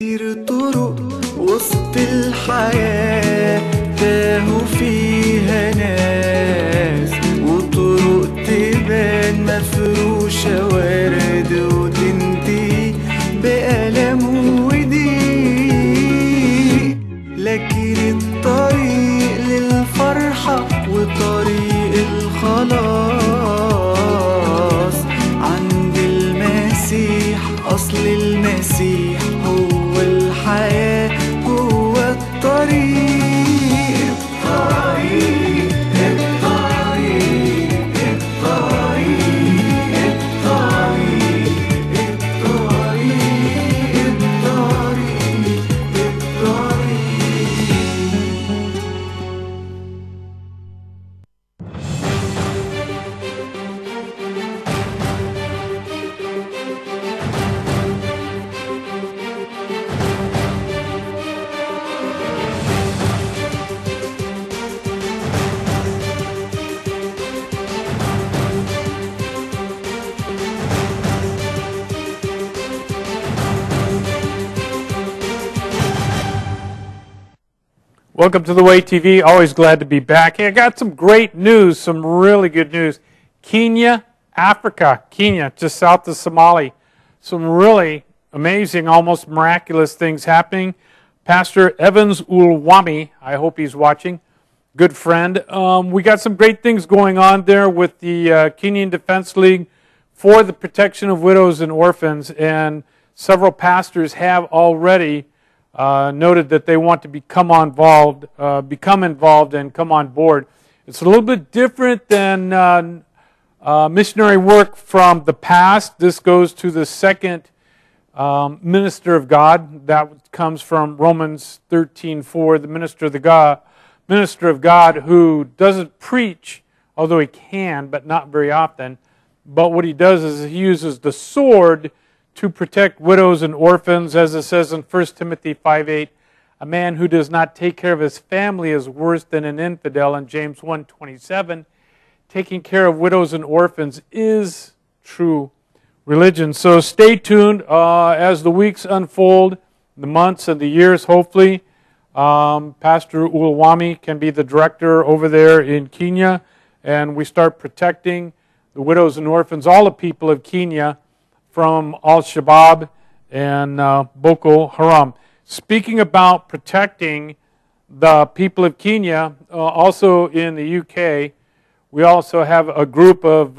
كتير طرق وسط الحياة تاهوا فيها ناس، وطرق تبان مفروشة ورد وتنتهي بألم وضيق، لكن الطريق للفرحة وطريق الخلاص عند المسيح. أصل المسيح هو الحياة، هو الطريق الطريق الطريق الطريق الطريق Welcome to The Way TV. Always glad to be back. Hey, I got some great news, some really good news. Kenya, Africa, Kenya, just south of Somalia. Some really amazing, almost miraculous things happening. Pastor Evans Ulwami, I hope he's watching, good friend. We got some great things going on there with the Kenyan Defense League for the protection of widows and orphans, and several pastors have already noted that they want to become involved and come on board. It's a little bit different than missionary work from the past. This goes to the second minister of God. That comes from Romans 13:4, the minister of God who doesn't preach, although he can, but not very often. But what he does is he uses the sword to protect widows and orphans, as it says in 1 Timothy 5:8, a man who does not take care of his family is worse than an infidel. In James 1:27, taking care of widows and orphans is true religion. So stay tuned as the weeks unfold, the months and the years, hopefully. Pastor Ulwami can be the director over there in Kenya, and we start protecting the widows and orphans, all the people of Kenya, from Al-Shabaab and Boko Haram. Speaking about protecting the people of Kenya, also in the UK, we also have a group of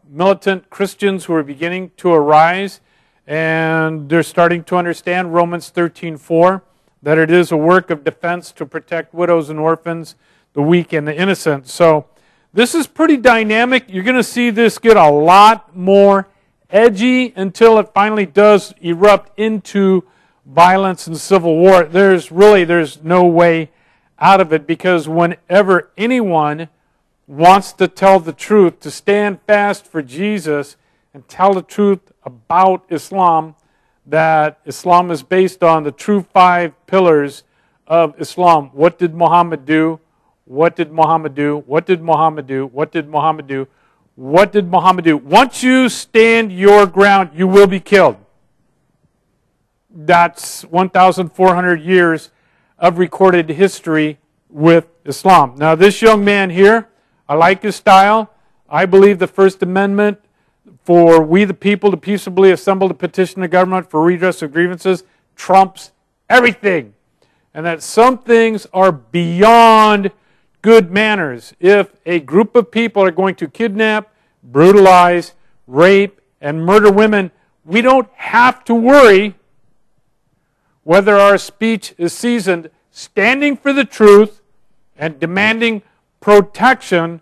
militant Christians who are beginning to arise, and they're starting to understand Romans 13:4, that it is a work of defense to protect widows and orphans, the weak and the innocent. So this is pretty dynamic. You're going to see this get a lot more edgy until it finally does erupt into violence and civil war. There's no way out of it, because whenever anyone wants to tell the truth, to stand fast for Jesus and tell the truth about Islam, that Islam is based on the true 5 pillars of Islam. What did Mohammed do? What did Mohammed do? What did Mohammed do? What did Mohammed do? What did Mohammed do? Once you stand your ground, you will be killed. That's 1,400 years of recorded history with Islam. Now, this young man here, I like his style. I believe the First Amendment, for we the people to peaceably assemble to petition the government for redress of grievances, trumps everything. And that some things are beyond good manners. If a group of people are going to kidnap, brutalize, rape, and murder women, we don't have to worry whether our speech is seasoned. Standing for the truth and demanding protection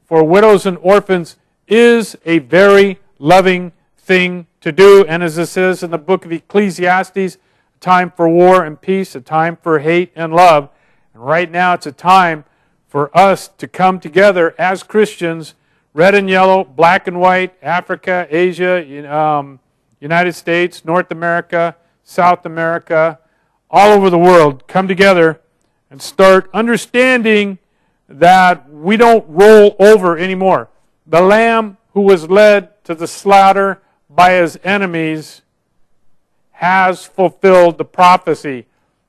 for widows and orphans is a very loving thing to do. And as it says in the book of Ecclesiastes, a time for war and peace, a time for hate and love. And right now it's a time for us to come together as Christians, red and yellow, black and white, Africa, Asia, United States, North America, South America, all over the world, come together and start understanding that we don't roll over anymore. The Lamb who was led to the slaughter by his enemies has fulfilled the prophecy.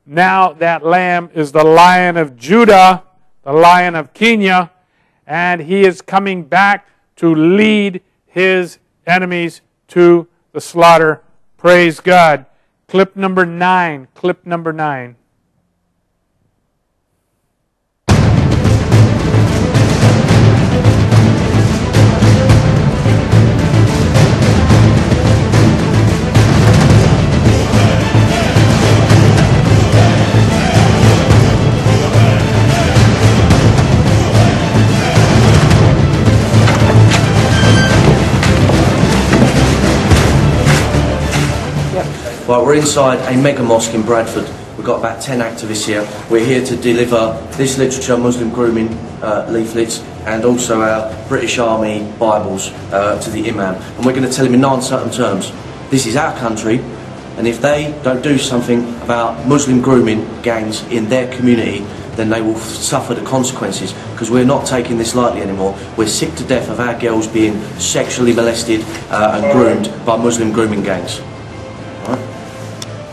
Now that lamb is the Lion of Judah, the Lion of Kenya, and he is coming back to lead his enemies to the slaughter. Praise God. Clip number 9. Clip number 9. Right, we're inside a mega mosque in Bradford. We've got about 10 activists here. We're here to deliver this literature, Muslim grooming leaflets, and also our British Army Bibles to the Imam. And we're going to tell him in no uncertain terms, this is our country, and if they don't do something about Muslim grooming gangs in their community, then they will suffer the consequences, because we're not taking this lightly anymore. We're sick to death of our girls being sexually molested and groomed by Muslim grooming gangs.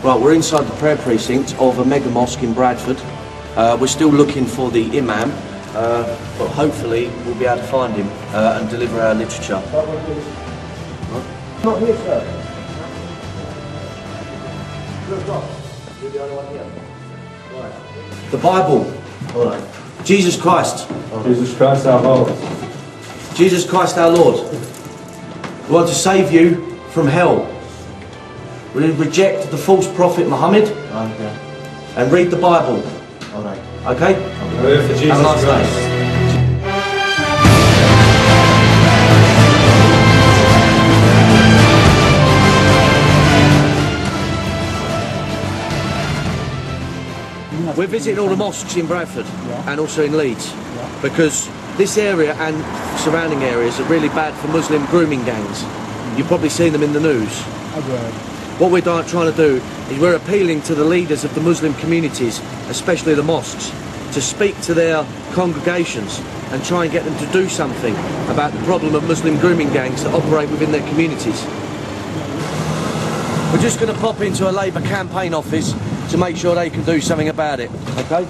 Right, we're inside the prayer precinct of a mega mosque in Bradford. We're still looking for the Imam, but hopefully we'll be able to find him and deliver our literature. Not here, sir. You're the only one here. Right. The Bible. All right. Jesus Christ. Jesus Christ our Lord. Jesus Christ our Lord. We want to save you from hell. We reject the false prophet Mohammed and read the Bible. All right. Okay? Pray for Jesus Christ. We're visiting all the mosques in Bradford and also in Leeds because this area and surrounding areas are really bad for Muslim grooming gangs. You've probably seen them in the news. What we're trying to do is we're appealing to the leaders of the Muslim communities, especially the mosques, to speak to their congregations and try and get them to do something about the problem of Muslim grooming gangs that operate within their communities. We're just going to pop into a Labour campaign office to make sure they can do something about it, okay?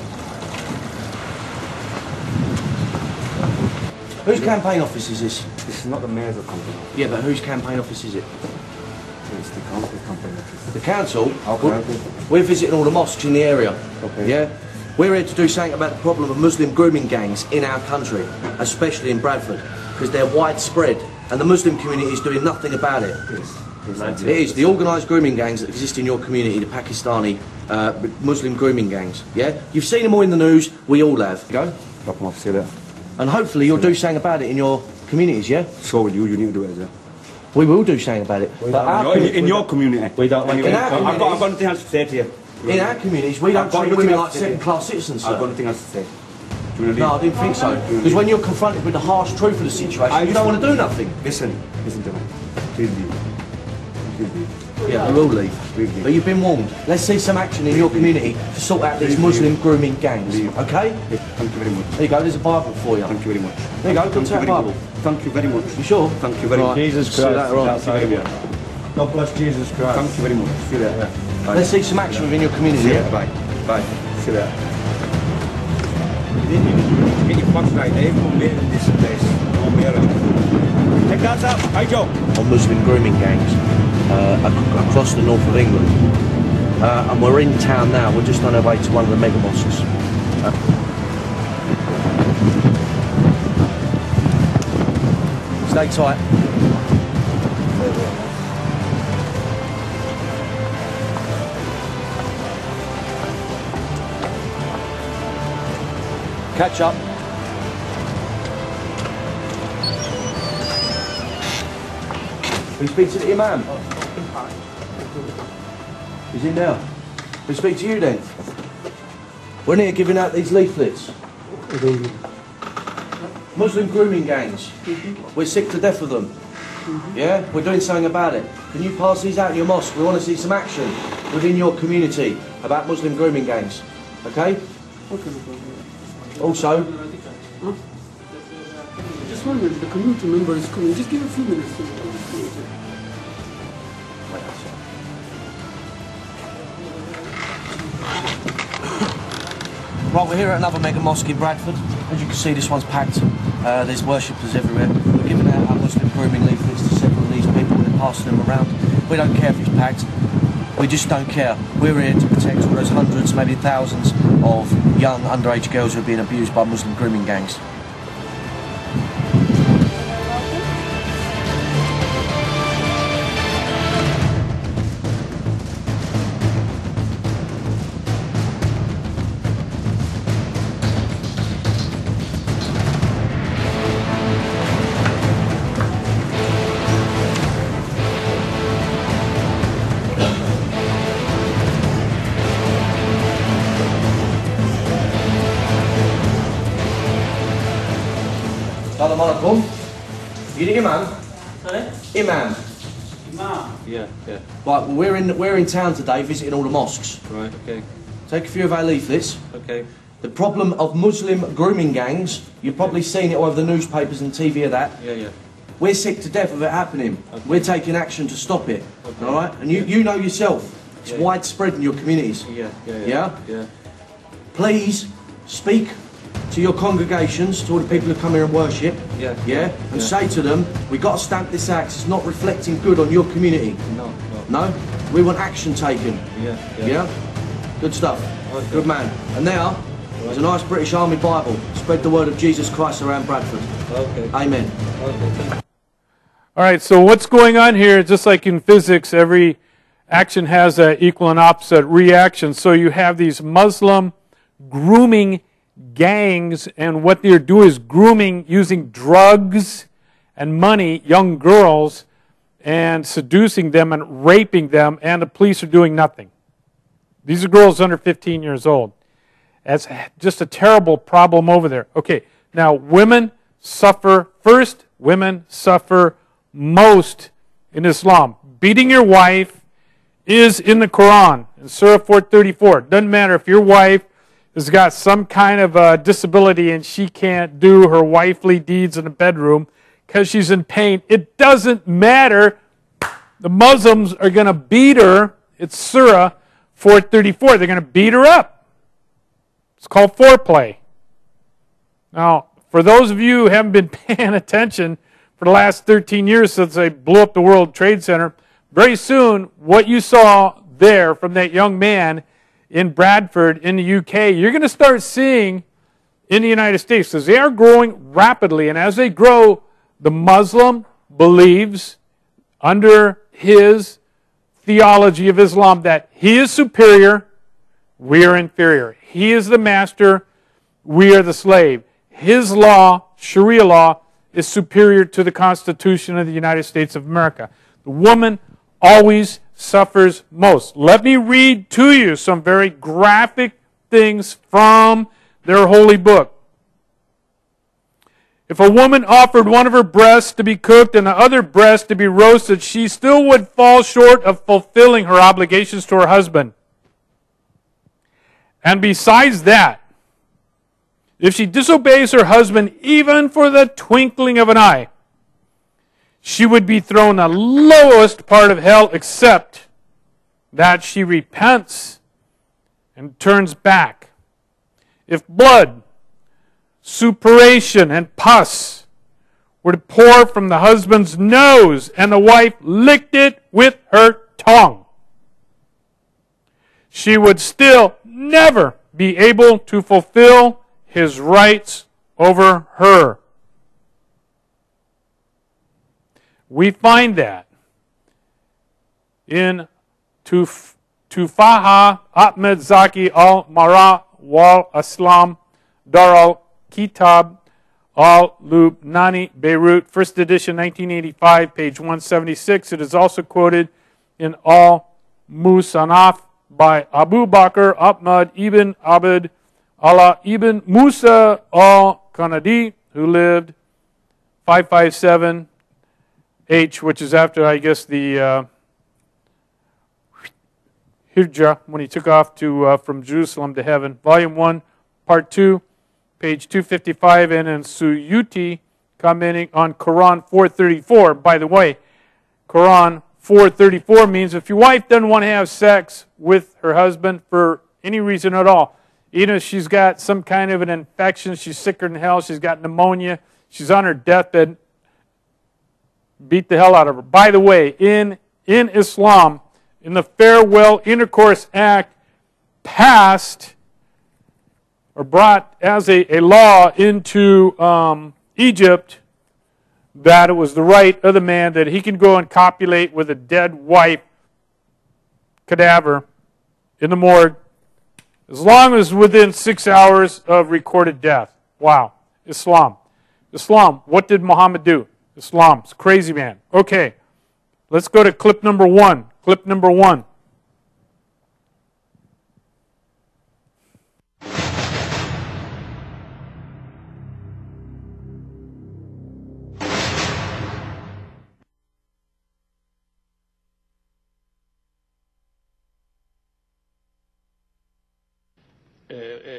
Whose campaign office is this? This is not the mayor's company. Yeah, but whose campaign office is it? It's the council's company. The council? Okay. We're visiting all the mosques in the area. Okay. Yeah? We're here to do something about the problem of Muslim grooming gangs in our country, especially in Bradford, because they're widespread and the Muslim community is doing nothing about it. It is the organised grooming gangs that exist in your community, the Pakistani Muslim grooming gangs. Yeah? You've seen them all in the news, we all have. Go. Drop them off, see that. And hopefully you'll do something about it in your communities, yeah? So will you need to do it as well. We will do something about it. But In your community. In our communities, I've got nothing else to say to you. in our communities, we don't treat women like second-class citizens, sir. I've got nothing else to say. No, I didn't think so. Because when you're confronted with the harsh truth of the situation, you don't want to do nothing. Listen to me. Please leave. Please leave. Yeah, we will leave. But you've been warned. Let's see some action in your community to sort out these Muslim grooming gangs. Okay? Thank you very much. There you go, there's a Bible for you. Thank you very much. There you go, come take a Bible. Thank you very much. You sure? Thank you very much. Jesus Christ. See you later on. Thank you very much. God bless Jesus Christ. Thank you very much. See you later. Bye. Let's see some action within your community. See you Yeah? later. Bye. Bye. See you later. Get your box right there. Come here in this place. Come here. Take that up. Hi, Joe. On Muslim grooming gangs across the north of England. And we're in town now. We're just on our way to one of the mega mosques. Stay tight. Catch up. We speak to the Imam. He's in there. We speak to you then. We're here giving out these leaflets. Muslim grooming gangs. We're sick to death of them. Yeah? We're doing something about it. Can you pass these out in your mosque? We want to see some action within your community about Muslim grooming gangs. Okay? Also, just 1 minute, the community member is coming. Just give a few minutes to the community. Right, we're here at another mega mosque in Bradford. As you can see, this one's packed. There's worshippers everywhere. We're giving out our Muslim grooming leaflets to several of these people. We're passing them around. We don't care if it's packed. We just don't care. We're here to protect all those hundreds, maybe thousands of young underage girls who are being abused by Muslim grooming gangs. Assalamualaikum. You the imam? Sorry? Imam. Imam. Yeah. Right, well, we're in town today visiting all the mosques. Right, okay. Take a few of our leaflets. Okay. The problem of Muslim grooming gangs, you've probably seen it all over the newspapers and TV of that. Yeah. We're sick to death of it happening. Okay. We're taking action to stop it. Okay. All right? And you know yourself, it's Yeah. widespread in your communities. Yeah? Please speak to your congregations, to all the people who come here and worship. Yeah. And say to them, we got to stamp this out 'cause it's not reflecting good on your community. No. No? We want action taken. Yeah? Good stuff. Okay. Good man. And now, there's a nice British Army Bible. Spread the word of Jesus Christ around Bradford. Okay. Amen. Okay. All right, so what's going on here, just like in physics, every action has an equal and opposite reaction. So you have these Muslim grooming gangs, and what they're doing is grooming using drugs and money young girls and seducing them and raping them, and the police are doing nothing. These are girls under 15 years old. That's just a terrible problem over there. Okay, now women suffer first, women suffer most in Islam. Beating your wife is in the Quran, in Surah 434. Doesn't matter if your wife has got some kind of a disability and she can't do her wifely deeds in the bedroom because she's in pain. It doesn't matter. The Muslims are going to beat her. It's Surah 434. They're going to beat her up. It's called foreplay. Now, for those of you who haven't been paying attention for the last 13 years since they blew up the World Trade Center, very soon what you saw there from that young man in Bradford in the UK, you're going to start seeing in the United States, because they are growing rapidly, and as they grow, the Muslim believes under his theology of Islam that he is superior, we are inferior. He is the master, we are the slave. His law, Sharia law, is superior to the Constitution of the United States of America. The woman always suffers most. Let me read to you some very graphic things from their holy book. If a woman offered one of her breasts to be cooked and the other breast to be roasted, she still would fall short of fulfilling her obligations to her husband. And besides that, if she disobeys her husband even for the twinkling of an eye, she would be thrown the lowest part of hell, except that she repents and turns back. If blood, suppuration, and pus were to pour from the husband's nose and the wife licked it with her tongue, she would still never be able to fulfill his rights over her. We find that in Tufaha Ahmed Zaki al-Mara wal Islam Dar al-Kitab al-Lubnani, Beirut, first edition, 1985, page 176. It is also quoted in al-Musannaf by Abu Bakr Ahmad ibn Abd Allah ibn Musa al-Kanadi, who lived 557 H, which is after, I guess, the Hijrah, when he took off from Jerusalem to heaven. Volume 1, Part 2, page 255, and in Suyuti, commenting on Quran 434. By the way, Quran 434 means if your wife doesn't want to have sex with her husband for any reason at all, Even if she's got some kind of an infection, she's sicker than hell, she's got pneumonia, she's on her deathbed, beat the hell out of her. By the way, in Islam, in the Farewell Intercourse Act, passed or brought as a law into Egypt, that it was the right of the man that he can go and copulate with a dead wife cadaver in the morgue as long as within 6 hours of recorded death. Wow. Islam. Islam. What did Muhammad do? Islam's crazy man. Okay. Let's go to clip number 1. Clip number 1.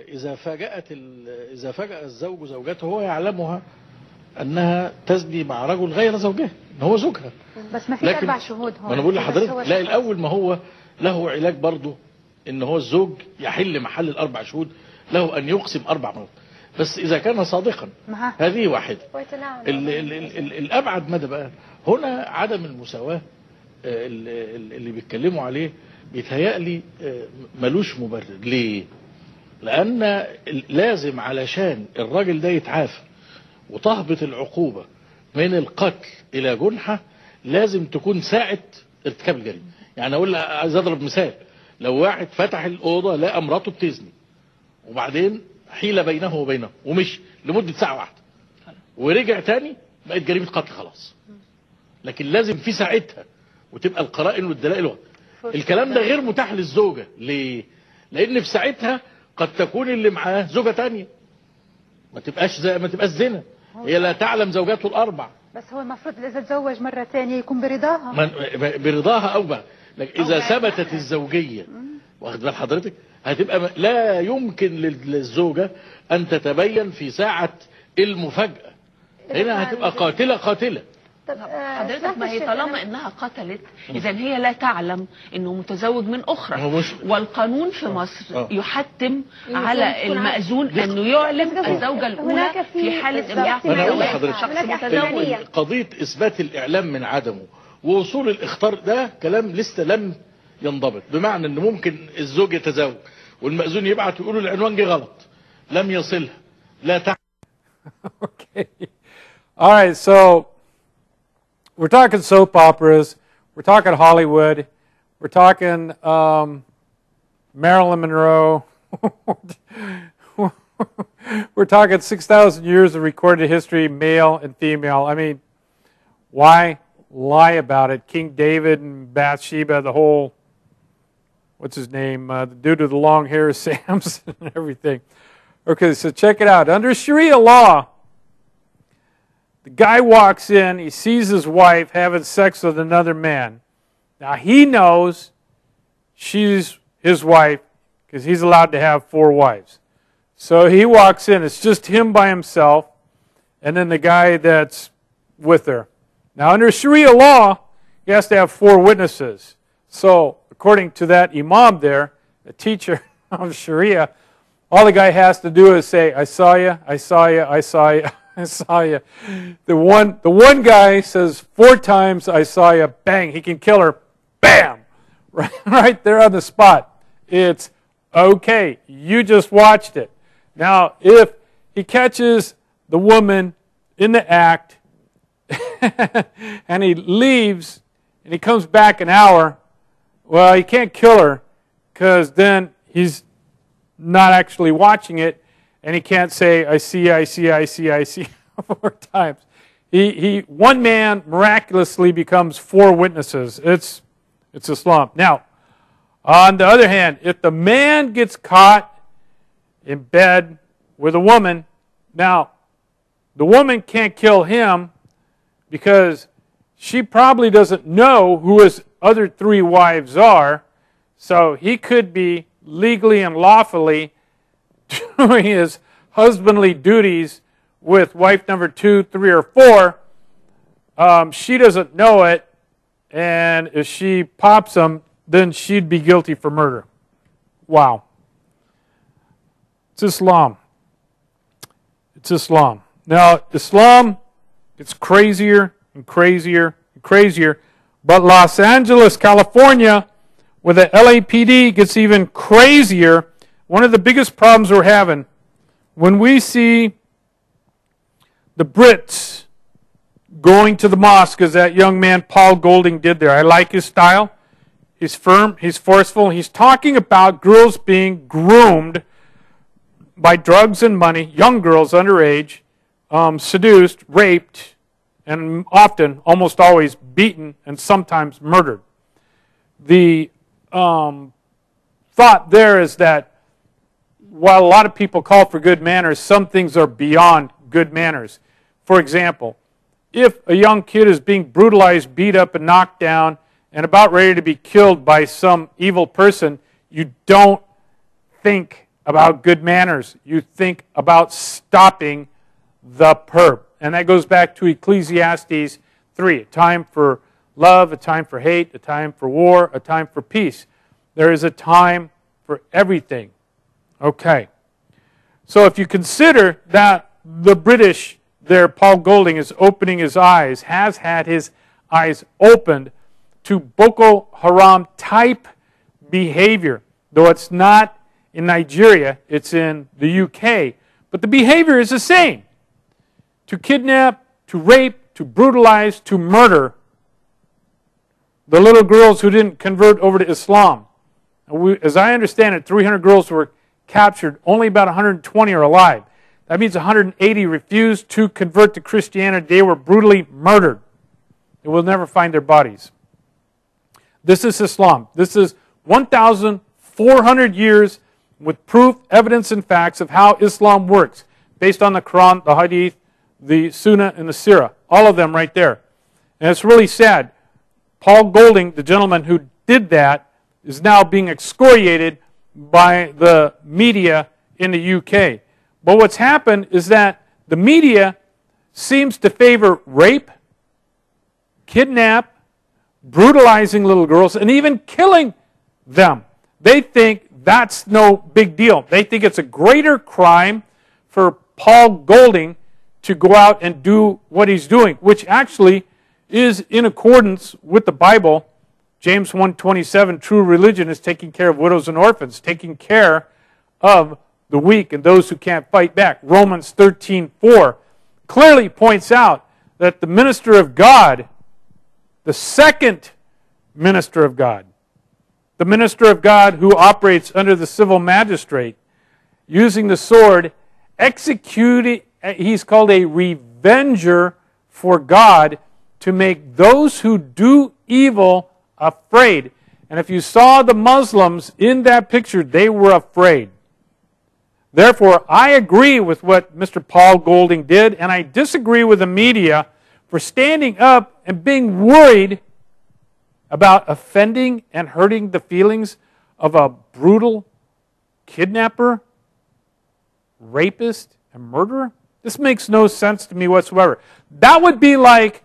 إذا فاجأ الزوج زوجته هو يعلمها أنها تزني مع رجل غير زوجها، إن هو زوجها. بس ما في 4 شهود هون. ما أنا بقول لحضرتك لا، الأول ما هو له علاج برضه، إن هو الزوج يحل محل ال4 شهود، له أن يقسم 4 مرات، بس إذا كان صادقا. هذه واحدة. الأبعد مدى بقى هنا عدم المساواة اللي بيتكلموا عليه، بيتهيألي ملوش مبرر. ليه؟ لأن لازم علشان الراجل ده يتعافى وتهبط العقوبة من القتل إلى جنحة، لازم تكون ساعة ارتكاب الجريمة. يعني أقول عايز أضرب مثال، لو واحد فتح الأوضة لقى مراته بتزني وبعدين حيل بينه وبينه ومشي لمدة ساعة واحدة ورجع تاني، بقت جريمة قتل خلاص. لكن لازم في ساعتها وتبقى القرائن والدلائل. الكلام ده غير متاح للزوجة. ليه؟ لأن في ساعتها قد تكون اللي معاه زوجة تانية، ما تبقاش زنا، هي لا تعلم زوجاته ال4. بس هو المفروض إذا تزوج مرة تانية يكون برضاها. برضاها أو بقى. لكن إذا ثبتت الزوجية، واخد بال حضرتك، هتبقى لا يمكن للزوجة أن تتبين في ساعة المفاجأة. هنا هتبقى قاتلة. حضرتك ما هي طالما انها قتلت، اذا هي لا تعلم انه متزوج من اخرى، والقانون في مصر يحتم على المأذون انه يعلم الزوجة الاولى في حالة املاك شخص متزوج. قضية اثبات الاعلام من عدمه ووصول الاخطار ده كلام لسه لم ينضبط، بمعنى ان ممكن الزوج يتزوج والمأذون يبعت ويقول العنوان جه غلط، لم يصلها، لا تعلم. Okay. All right, so we're talking soap operas, we're talking Hollywood, we're talking Marilyn Monroe, we're talking 6,000 years of recorded history, male and female. I mean, why lie about it? King David and Bathsheba, the whole, what's his name, the dude with the long hair, Samson and everything. Okay, so check it out. Under Sharia law, the guy walks in, he sees his wife having sex with another man. Now he knows she's his wife because he's allowed to have 4 wives. So he walks in, it's just him by himself, and then the guy that's with her. Now under Sharia law, he has to have 4 witnesses. So according to that imam there, the teacher of Sharia, all the guy has to do is say, I saw you, I saw you, I saw you. I saw you. The one guy says 4 times, I saw you, bang, he can kill her, bam, right there on the spot. It's okay. You just watched it. Now, if he catches the woman in the act and he leaves and he comes back an hour, well, he can't kill her because then he's not actually watching it. And he can't say, I see, I see, I see, I see 4 times. One man miraculously becomes 4 witnesses. It's Islam. Now, on the other hand, if the man gets caught in bed with a woman, now, the woman can't kill him because she probably doesn't know who his other 3 wives are, so he could be legally and lawfully doing his husbandly duties with wife number 2, 3, or 4. She doesn't know it, and if she pops him, then she'd be guilty for murder. Wow. It's Islam. It's Islam. Now, Islam gets crazier and crazier and crazier. But Los Angeles, California, where the LAPD gets even crazier, one of the biggest problems we're having, when we see the Brits going to the mosque, as that young man Paul Golding did there. I like his style. He's firm. He's forceful. He's talking about girls being groomed by drugs and money, young girls underage, seduced, raped, and often, almost always, beaten and sometimes murdered. The thought there is that while a lot of people call for good manners, some things are beyond good manners. For example, if a young kid is being brutalized, beat up, and knocked down, and about ready to be killed by some evil person, you don't think about good manners. You think about stopping the perp. And that goes back to Ecclesiastes 3, a time for love, a time for hate, a time for war, a time for peace. There is a time for everything. Okay. So if you consider that the British there, Paul Golding, is opening his eyes, has had his eyes opened to Boko Haram type behavior, though it's not in Nigeria, it's in the UK. But the behavior is the same. To kidnap, to rape, to brutalize, to murder the little girls who didn't convert over to Islam. As I understand it, 300 girls were captured. Only about 120 are alive. That means 180 refused to convert to Christianity. They were brutally murdered. And we'll never find their bodies. This is Islam. This is 1,400 years with proof, evidence, and facts of how Islam works, based on the Quran, the Hadith, the Sunnah, and the Sirah. All of them right there. And it's really sad. Paul Golding, the gentleman who did that, is now being excoriated by the media in the UK. But what's happened is that the media seems to favor rape, kidnap, brutalizing little girls, and even killing them. They think that's no big deal. They think it's a greater crime for Paul Golding to go out and do what he's doing, which actually is in accordance with the Bible. James 1:27, true religion is taking care of widows and orphans, taking care of the weak and those who can't fight back. Romans 13:4 clearly points out that the minister of God, the second minister of God, the minister of God who operates under the civil magistrate, using the sword, executing, he's called a revenger for God, to make those who do evil afraid. And if you saw the Muslims in that picture, they were afraid. Therefore, I agree with what Mr. Paul Golding did, and I disagree with the media for standing up and being worried about offending and hurting the feelings of a brutal kidnapper, rapist, and murderer. This makes no sense to me whatsoever. That would be like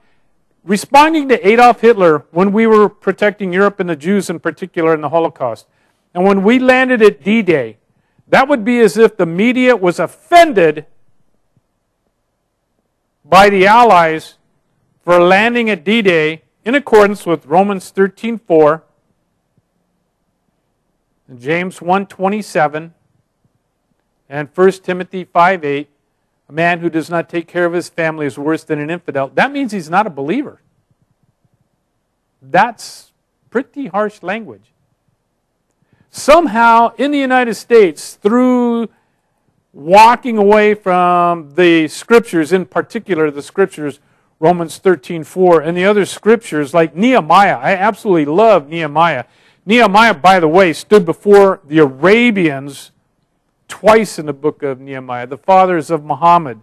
responding to Adolf Hitler when we were protecting Europe and the Jews in particular in the Holocaust. And when we landed at D-Day, that would be as if the media was offended by the Allies for landing at D-Day in accordance with Romans 13:4, and James 1:27, and 1 Timothy 5:8. A man who does not take care of his family is worse than an infidel. That means he's not a believer. That's pretty harsh language. Somehow, in the United States, through walking away from the Scriptures, in particular the Scriptures, Romans 13:4, and the other Scriptures, like Nehemiah. I absolutely love Nehemiah. Nehemiah, by the way, stood before the Arabians twice in the book of Nehemiah, the fathers of Mohammed,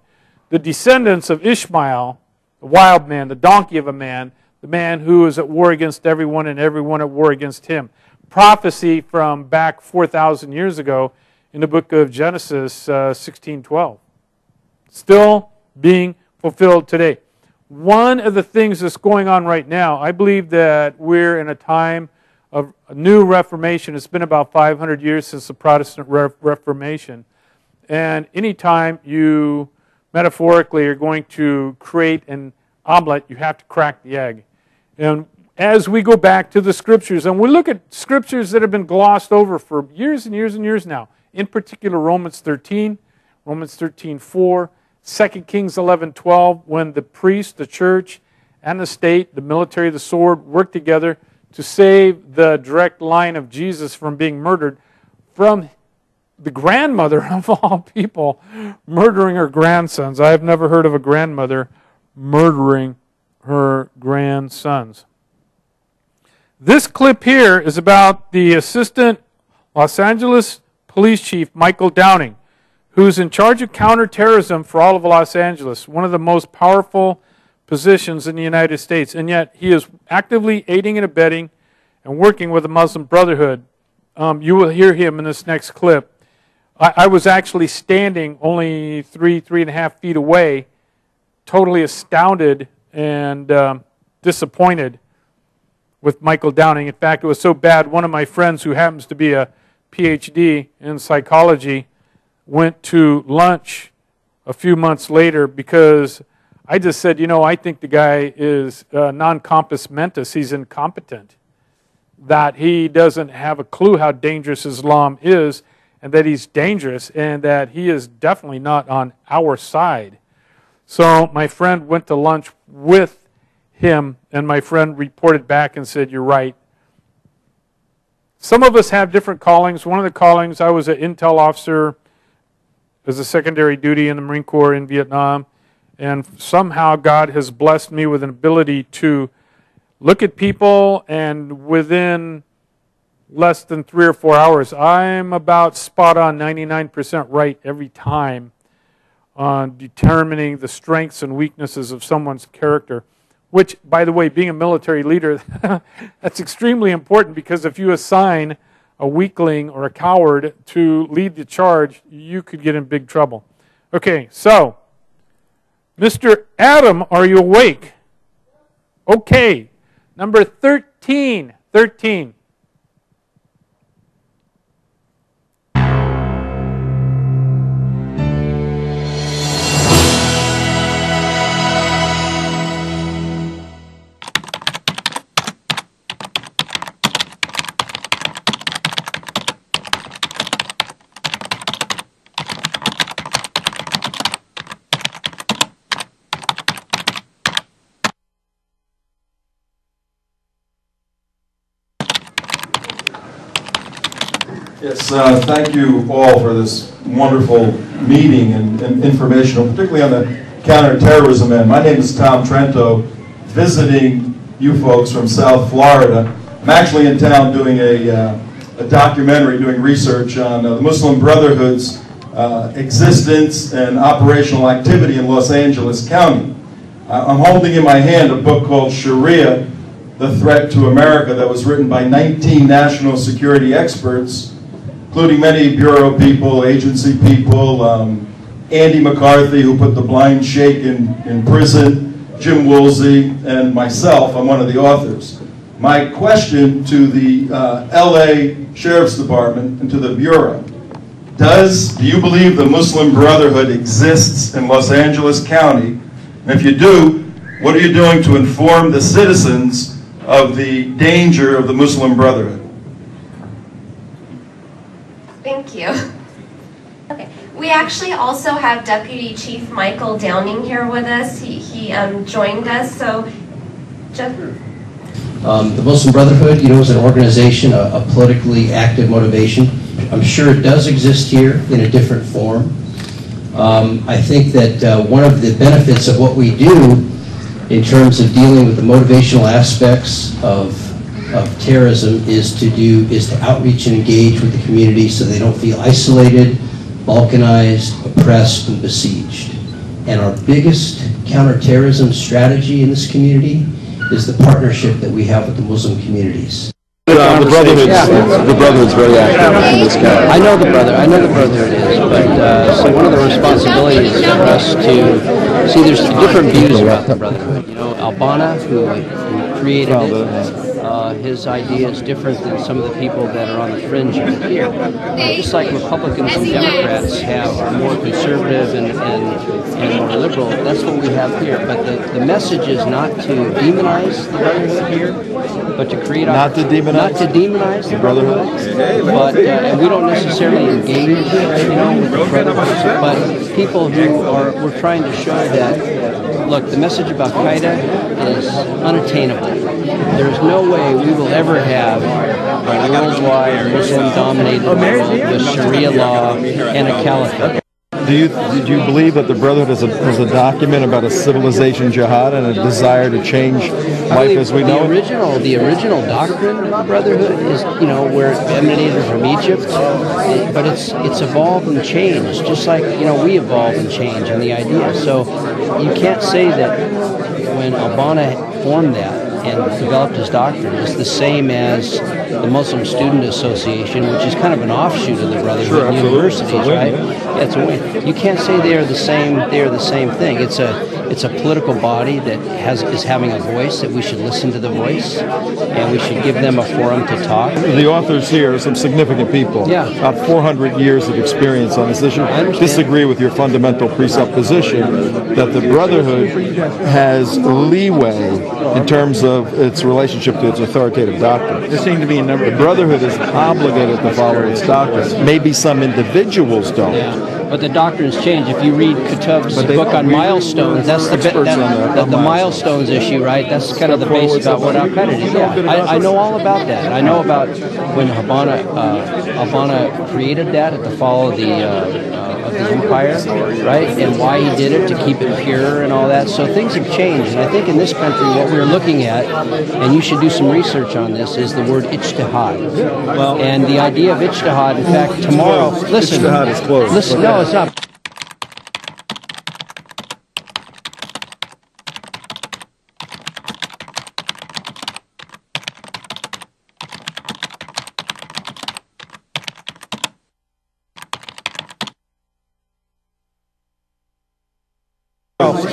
the descendants of Ishmael, the wild man, the donkey of a man, the man who is at war against everyone and everyone at war against him. Prophecy from back 4,000 years ago in the book of Genesis 16:12. Still being fulfilled today. One of the things that's going on right now, I believe that we're in a time of a new Reformation. It's been about 500 years since the Protestant Reformation. And anytime you metaphorically are going to create an omelet, you have to crack the egg. And as we go back to the scriptures, and we look at scriptures that have been glossed over for years and years and years now, in particular Romans 13, Romans 13:4, 2 Kings 11:12, when the priest, the church, and the state, the military, the sword, work together to save the direct line of Jesus from being murdered, from the grandmother of all people murdering her grandsons. I have never heard of a grandmother murdering her grandsons. This clip here is about the Assistant Los Angeles Police Chief, Michael Downing, who's in charge of counterterrorism for all of Los Angeles, one of the most powerful positions in the United States, and yet he is actively aiding and abetting and working with the Muslim Brotherhood. You will hear him in this next clip. I was actually standing only 3.5 feet away, totally astounded and disappointed with Michael Downing. In fact, it was so bad, one of my friends who happens to be a PhD in psychology went to lunch a few months later because I just said, you know, I think the guy is non-compos mentis. He's incompetent, that he doesn't have a clue how dangerous Islam is, and that he's dangerous, and that he is definitely not on our side. So my friend went to lunch with him, and my friend reported back and said, you're right. Some of us have different callings. One of the callings, I was an intel officer as a secondary duty in the Marine Corps in Vietnam, and somehow God has blessed me with an ability to look at people, and within less than 3 or 4 hours, I'm about spot on 99% right every time on determining the strengths and weaknesses of someone's character. Which, by the way, being a military leader, that's extremely important, because if you assign a weakling or a coward to lead the charge, you could get in big trouble. Okay, so, Mr. Adam, are you awake? Okay, number 13. 13. Yes, thank you all for this wonderful meeting and informational, particularly on the counterterrorism end. My name is Tom Trento, visiting you folks from South Florida. I'm actually in town doing a documentary, doing research on the Muslim Brotherhood's existence and operational activity in Los Angeles County. I'm holding in my hand a book called Sharia, The Threat to America, that was written by 19 national security experts, including many bureau people, agency people, Andy McCarthy, who put the blind sheikh in prison, Jim Woolsey, and myself. I'm one of the authors. My question to the LA Sheriff's Department and to the Bureau, do you believe the Muslim Brotherhood exists in Los Angeles County? And if you do, what are you doing to inform the citizens of the danger of the Muslim Brotherhood? Thank you. Okay. We actually also have Deputy Chief Michael Downing here with us. He joined us. So, Jeff. The Muslim Brotherhood, you know, is an organization, a politically active motivation. I'm sure it does exist here in a different form. I think that one of the benefits of what we do in terms of dealing with the motivational aspects of terrorism is to outreach and engage with the community so they don't feel isolated, balkanized, oppressed, and besieged. And our biggest counterterrorism strategy in this community is the partnership that we have with the Muslim communities. The Brotherhood's very active in this county. I know the Brotherhood is, but so one of the responsibilities for us to see there's different views about the Brotherhood. You know, Albana, who created it, his idea is different than some of the people that are on the fringe of it here. Just like Republicans and Democrats are more conservative and more liberal, that's what we have here. But the message is not to demonize the brotherhood here, but to create not to demonize the brotherhood. But and we don't necessarily engage, with the brotherhood. But people who we're trying to show that, look, the message of Al-Qaeda is unattainable. There's no way we will ever have a worldwide Muslim-dominated world with Sharia law and a caliphate. Do you believe that the Brotherhood is a document about a civilization jihad and a desire to change life as we know it? The original doctrine of the Brotherhood is, where it emanated from Egypt, but it's evolved and changed, just like, we evolve and change in the idea. So you can't say that when Albana formed that and developed his doctrine, it's the same as the Muslim Student Association, which is kind of an offshoot of the Brotherhood universities, right? Yeah, it's a win. You can't say they are the same. They are the same thing. It's a political body that is having a voice, that we should listen to the voice, and we should give them a forum to talk. The authors here are some significant people. Yeah. About 400 years of experience on this issue. Disagree with your fundamental presupposition that the Brotherhood has leeway in terms of its relationship to its authoritative doctrine. There seem to be a number. The Brotherhood is obligated to follow its doctrine. Maybe some individuals don't. Yeah. But the doctrines change. If you read Kutub's book on milestones, that's the milestones issue, right? That's kind of the base about what Al-Qaeda is. Yeah, I know all about that. I know about when Habana created that at the fall of the empire, right? And why he did it, to keep it pure and all that. So things have changed. And I think in this country, what we're looking at, and you should do some research on this, is the word ijtihad. Well, and the idea of ijtihad, in fact, tomorrow, listen. Ijtihad is closed. Listen, no, it's not.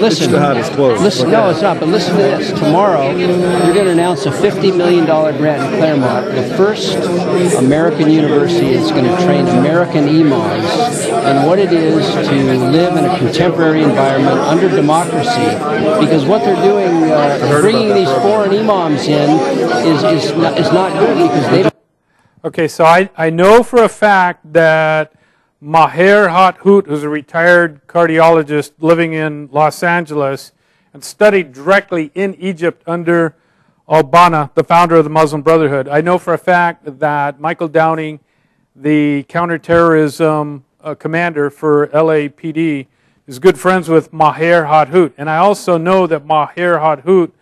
Listen, no, it's not, but listen to this. Tomorrow, you're going to announce a $50 million grant in Claremont. The first American university is going to train American imams in what it is to live in a contemporary environment under democracy. Because what they're doing, bringing these foreign imams in, is not good, because they don't. Okay, so I know for a fact that Maher Hathout, who's a retired cardiologist living in Los Angeles and studied directly in Egypt under Albana, the founder of the Muslim Brotherhood. I know for a fact that Michael Downing, the counterterrorism commander for LAPD, is good friends with Maher Hathout. And I also know that Maher Hathout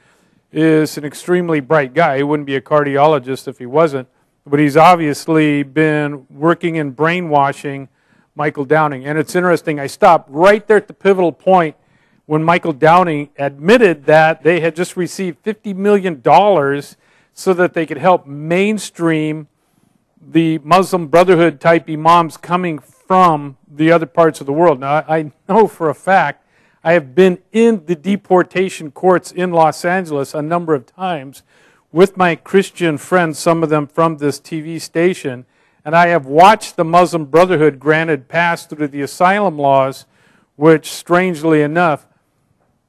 is an extremely bright guy. He wouldn't be a cardiologist if he wasn't. But he's obviously been working in brainwashing Michael Downing. And it's interesting, I stopped right there at the pivotal point when Michael Downing admitted that they had just received $50 million so that they could help mainstream the Muslim Brotherhood type imams coming from the other parts of the world. Now, I know for a fact, I have been in the deportation courts in Los Angeles a number of times with my Christian friends, some of them from this TV station, and I have watched the Muslim Brotherhood granted pass through the asylum laws, which, strangely enough,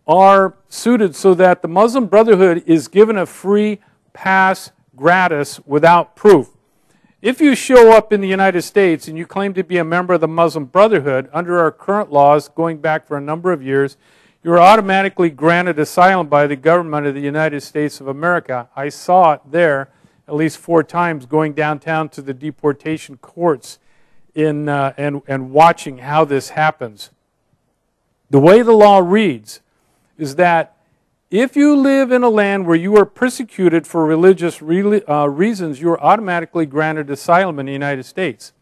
are suited so that the Muslim Brotherhood is given a free pass gratis without proof. If you show up in the United States and you claim to be a member of the Muslim Brotherhood, under our current laws, going back for a number of years, you are automatically granted asylum by the government of the United States of America. I saw it there at least 4 times going downtown to the deportation courts and watching how this happens. The way the law reads is that if you live in a land where you are persecuted for religious reasons, you are automatically granted asylum in the United States.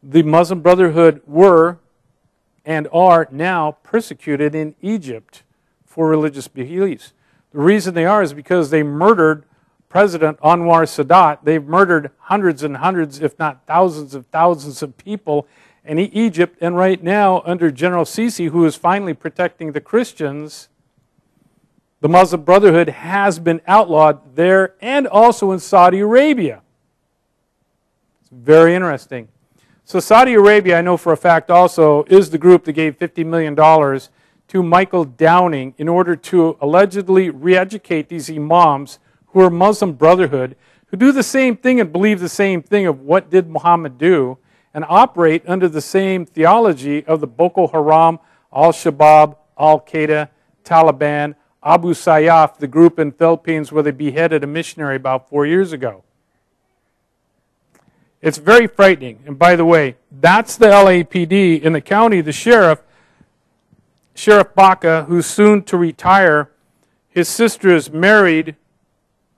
The Muslim Brotherhood were and are now persecuted in Egypt for religious beliefs. The reason they are is because they murdered President Anwar Sadat. They've murdered hundreds and hundreds, if not thousands of people in Egypt. And right now, under General Sisi, who is finally protecting the Christians, The Muslim Brotherhood has been outlawed there and also in Saudi Arabia. It's very interesting. So Saudi Arabia, I know for a fact also, is the group that gave $50 million to Michael Downing in order to allegedly re-educate these imams who are Muslim Brotherhood, who do the same thing and believe the same thing of what did Muhammad do, and operate under the same theology of the Boko Haram, Al-Shabaab, Al-Qaeda, Taliban, Abu Sayyaf, the group in Philippines where they beheaded a missionary about 4 years ago. It's very frightening. And by the way, that's the LAPD in the county. The sheriff, Sheriff Baca, who's soon to retire, his sister is married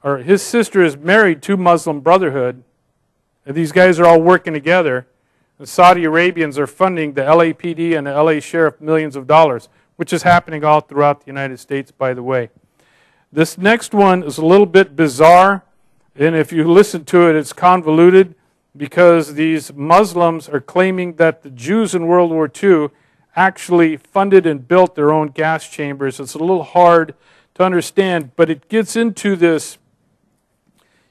to Muslim Brotherhood. And these guys are all working together. The Saudi Arabians are funding the LAPD and the LA Sheriff millions of dollars, which is happening all throughout the United States, by the way. This next one is a little bit bizarre, and if you listen to it, it's convoluted, because these Muslims are claiming that the Jews in World War II actually funded and built their own gas chambers. It's a little hard to understand, but it gets into this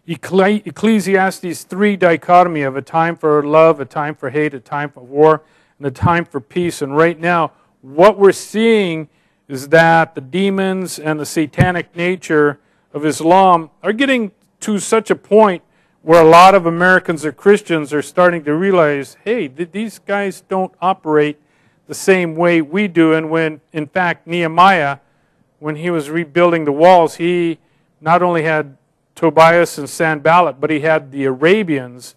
Ecclesiastes 3 dichotomy of a time for love, a time for hate, a time for war, and a time for peace. And right now, what we're seeing is that the demons and the satanic nature of Islam are getting to such a point where a lot of Americans or Christians are starting to realize, hey, these guys don't operate the same way we do. And when, in fact, Nehemiah, when he was rebuilding the walls, he not only had Tobias and Sanballat, but he had the Arabians,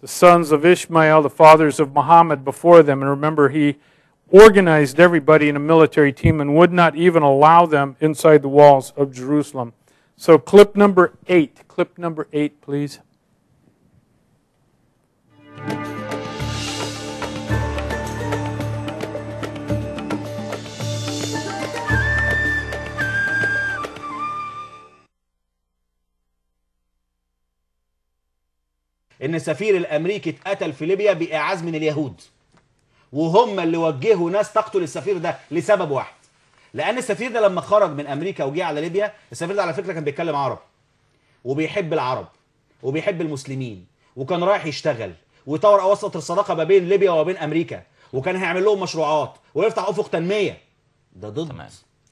the sons of Ishmael, the fathers of Mohammed before them. And remember, he organized everybody in a military team and would not even allow them inside the walls of Jerusalem. So clip number 8. Clip number 8, please. ان السفير الامريكي اتقتل في ليبيا باعاز من اليهود، وهم اللي وجهوا ناس تقتل السفير ده لسبب واحد، لان السفير ده لما خرج من امريكا وجه على ليبيا، السفير ده على فكره كان بيتكلم عربي وبيحب العرب وبيحب المسلمين، وكان رايح يشتغل ويطور اوسط الصداقه ما بين ليبيا وما بين امريكا، وكان هيعمل لهم مشروعات ويفتح افق تنميه. ده ضد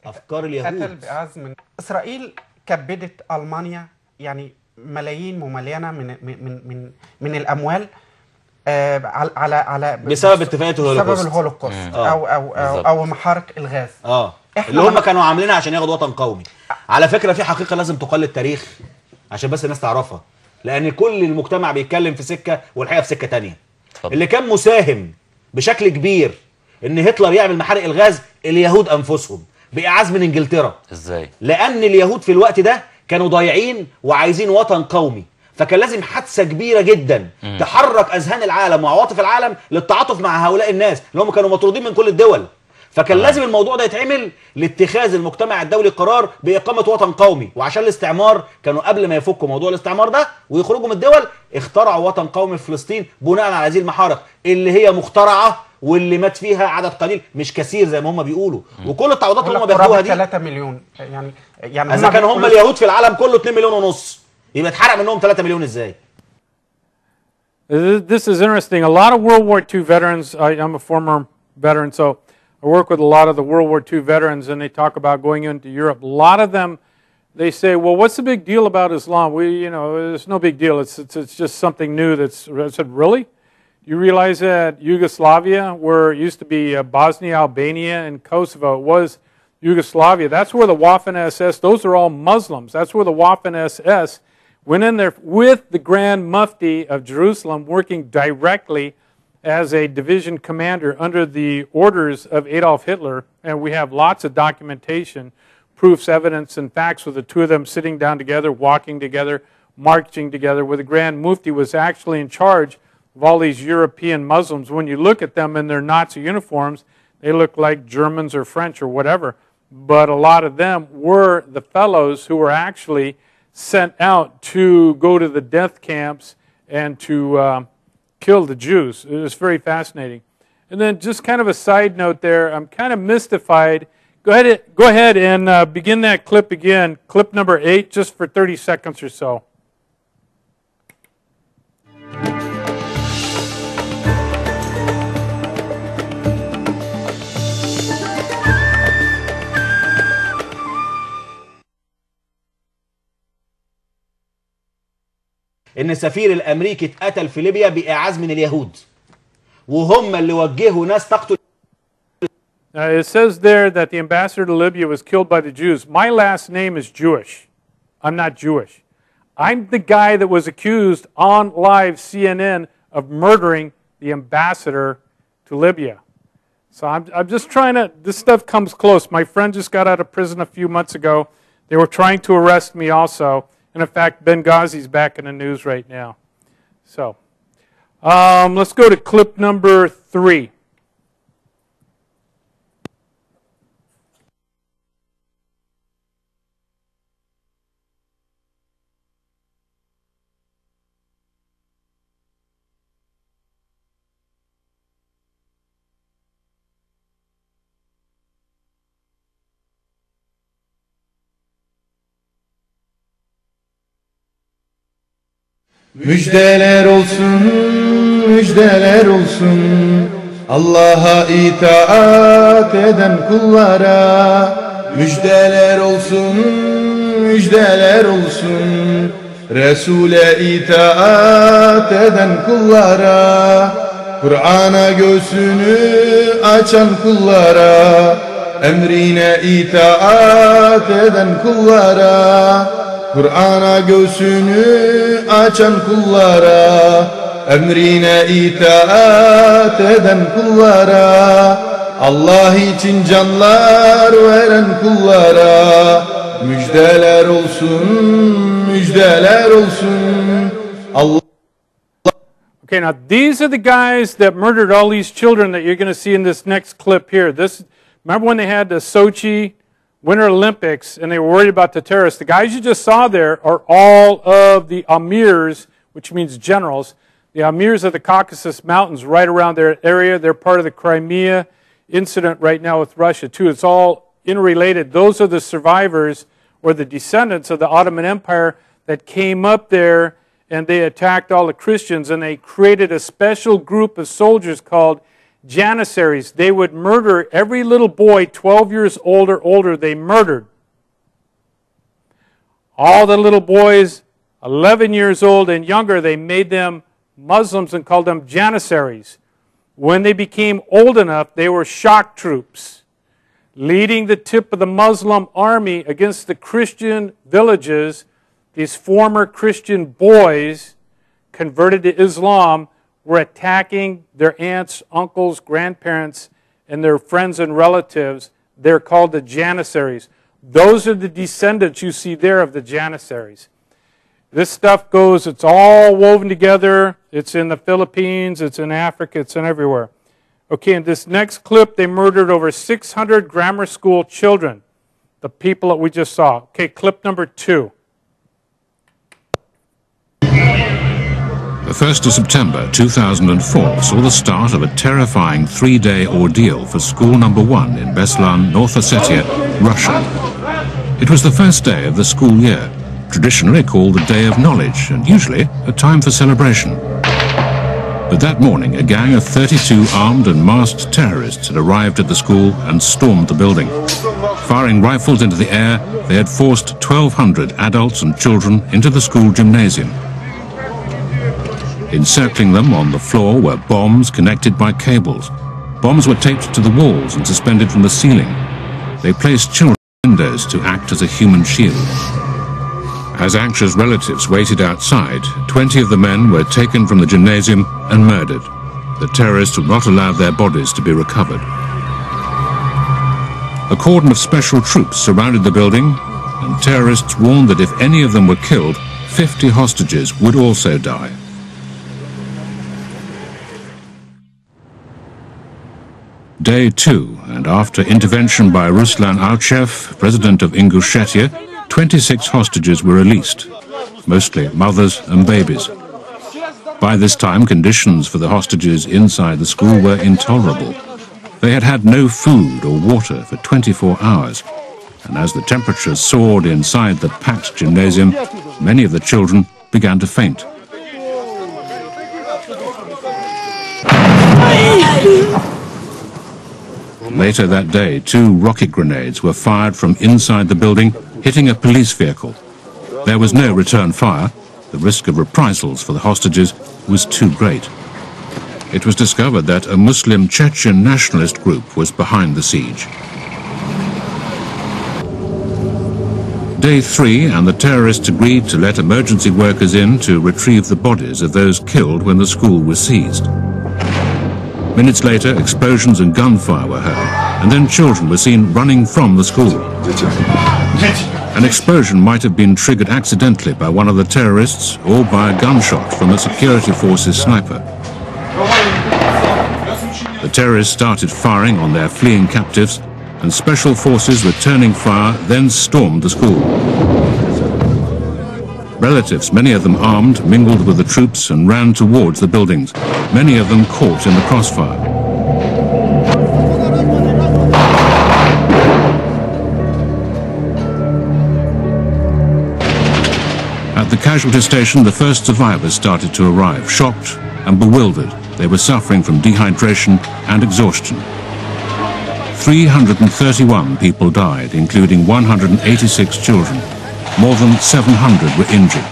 افكار اليهود. قتل باعاز من اسرائيل. كبدت المانيا يعني ملايين مملينه من الاموال على بسبب اتفاقيه الهولوكوست، بسبب الهولوكوست او محارق الغاز اللي هم كانوا عاملينها عشان ياخدوا وطن قومي. على فكره في حقيقه لازم تقال التاريخ عشان بس الناس تعرفها، لان كل المجتمع بيتكلم في سكه والحقيقه في سكه ثانيه. اللي كان مساهم بشكل كبير ان هتلر يعمل محارق الغاز اليهود انفسهم باعاز من انجلترا. ازاي؟ لان اليهود في الوقت ده كانوا ضايعين وعايزين وطن قومي، فكان لازم حادثه كبيره جدا تحرك اذهان العالم وعواطف العالم للتعاطف مع هؤلاء الناس اللي هم كانوا مطرودين من كل الدول. فكان لازم الموضوع ده يتعمل لاتخاذ المجتمع الدولي قرار باقامه وطن قومي، وعشان الاستعمار كانوا قبل ما يفكوا موضوع الاستعمار ده ويخرجوا من الدول اخترعوا وطن قومي في فلسطين بناء على هذه المحارق اللي هي مخترعه واللي مات فيها عدد قليل مش كثير زي ما هم بيقولوا. وكل التعويضات اللي هم بياخدوها دي 3 مليون يعني اذا كانوا هم اليهود في العالم كله 2 مليون ونص، يبقى اتحرق منهم 3 مليون ازاي؟ This is interesting. A lot of World War II veterans, I'm a former veteran, so I work with a lot of the World War II veterans, and they talk about going into Europe. A lot of them, they say, well, what's the big deal about Islam? It's no big deal. It's just something new. I said, really? You realize that Yugoslavia, where it used to be Bosnia, Albania, and Kosovo, it was Yugoslavia. That's where the Waffen-SS, those are all Muslims. That's where the Waffen-SS went in there with the Grand Mufti of Jerusalem, working directly as a division commander under the orders of Adolf Hitler. And we have lots of documentation, proofs, evidence, and facts with the two of them sitting down together, walking together, marching together, where the Grand Mufti was actually in charge of all these European Muslims. When you look at them in their Nazi uniforms, they look like Germans or French or whatever. But a lot of them were the fellows who were actually sent out to go to the death camps and to kill the Jews. It was very fascinating. And then just kind of a side note there, I'm kind of mystified Go ahead and begin that clip again, clip number 8, just for 30 seconds or so. ان السفير الامريكي اتقتل في ليبيا باعاز من اليهود وهم اللي وجهوا ناس تقتل. It says there that the ambassador to Libya was killed by the Jews. My last name is Jewish. I'm not Jewish. I'm the guy that was accused on live CNN of murdering the ambassador to Libya. So I'm just trying to, this stuff comes close. My friend just got out of prison a few months ago. They were trying to arrest me also. And in fact, Benghazi's back in the news right now. So let's go to clip number 3. Müjdeler olsun, müjdeler olsun Allah'a itaat eden kullara. Müjdeler olsun, müjdeler olsun Resul'e itaat eden kullara. Kur'an'a göğsünü açan kullara. Emrine itaat eden kullara. Kur'an'a göğsünü açan kullara, emrine itaat eden kullara, Allah için canlar veren kullara, müjdeler olsun, müjdeler olsun. Allah. Okay, now these are the guys that murdered all these children that you're going to see in this next clip here. Remember when they had the Sochi Winter Olympics and they were worried about the terrorists? The guys you just saw there are all of the amirs, which means generals, the amirs of the Caucasus Mountains right around their area. They're part of the Crimea incident right now with Russia too. It's all interrelated. Those are the survivors or the descendants of the Ottoman Empire that came up there and they attacked all the Christians, and they created a special group of soldiers called Janissaries. They would murder every little boy 12 years old or older. They murdered all the little boys 11 years old and younger. They made them Muslims and called them Janissaries. When they became old enough, they were shock troops, leading the tip of the Muslim army against the Christian villages. These former Christian boys converted to Islam were attacking their aunts, uncles, grandparents, and their friends and relatives. They're called the Janissaries. Those are the descendants you see there of the Janissaries. This stuff goes, it's all woven together. It's in the Philippines, it's in Africa, it's in everywhere. Okay, in this next clip, they murdered over 600 grammar school children, the people that we just saw. Okay, clip number 2. The 1st of September 2004 saw the start of a terrifying 3-day ordeal for school number 1 in Beslan, North Ossetia, Russia. It was the first day of the school year, traditionally called the Day of Knowledge and usually a time for celebration. But that morning, a gang of 32 armed and masked terrorists had arrived at the school and stormed the building. Firing rifles into the air, they had forced 1,200 adults and children into the school gymnasium. Encircling them on the floor were bombs connected by cables. Bombs were taped to the walls and suspended from the ceiling. They placed children in windows to act as a human shield. As anxious relatives waited outside, 20 of the men were taken from the gymnasium and murdered. The terrorists would not allow their bodies to be recovered. A cordon of special troops surrounded the building, and terrorists warned that if any of them were killed, 50 hostages would also die. Day 2, and after intervention by Ruslan Alchev, president of Ingushetia, 26 hostages were released, mostly mothers and babies. By this time, conditions for the hostages inside the school were intolerable. They had had no food or water for 24 hours, and as the temperature soared inside the packed gymnasium, many of the children began to faint. Later that day, 2 rocket grenades were fired from inside the building, hitting a police vehicle. There was no return fire. The risk of reprisals for the hostages was too great. It was discovered that a Muslim Chechen nationalist group was behind the siege. Day 3, and the terrorists agreed to let emergency workers in to retrieve the bodies of those killed when the school was seized. Minutes later, explosions and gunfire were heard, and then children were seen running from the school. An explosion might have been triggered accidentally by one of the terrorists or by a gunshot from a security force's sniper. The terrorists started firing on their fleeing captives, and special forces returning fire then stormed the school. Relatives, many of them armed, mingled with the troops and ran towards the buildings, many of them caught in the crossfire. At the casualty station, the first survivors started to arrive, shocked and bewildered. They were suffering from dehydration and exhaustion. 331 people died, including 186 children. More than 700 were injured.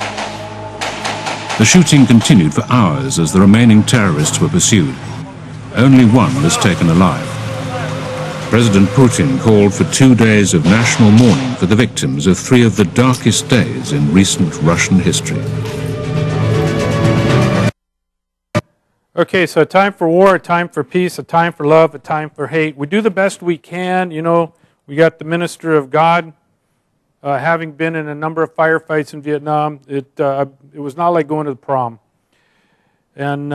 The shooting continued for hours as the remaining terrorists were pursued. Only one was taken alive. President Putin called for 2 days of national mourning for the victims of 3 of the darkest days in recent Russian history. Okay, so a time for war, a time for peace, a time for love, a time for hate. We do the best we can. You know, we got the minister of God, having been in a number of firefights in Vietnam. It was not like going to the prom. And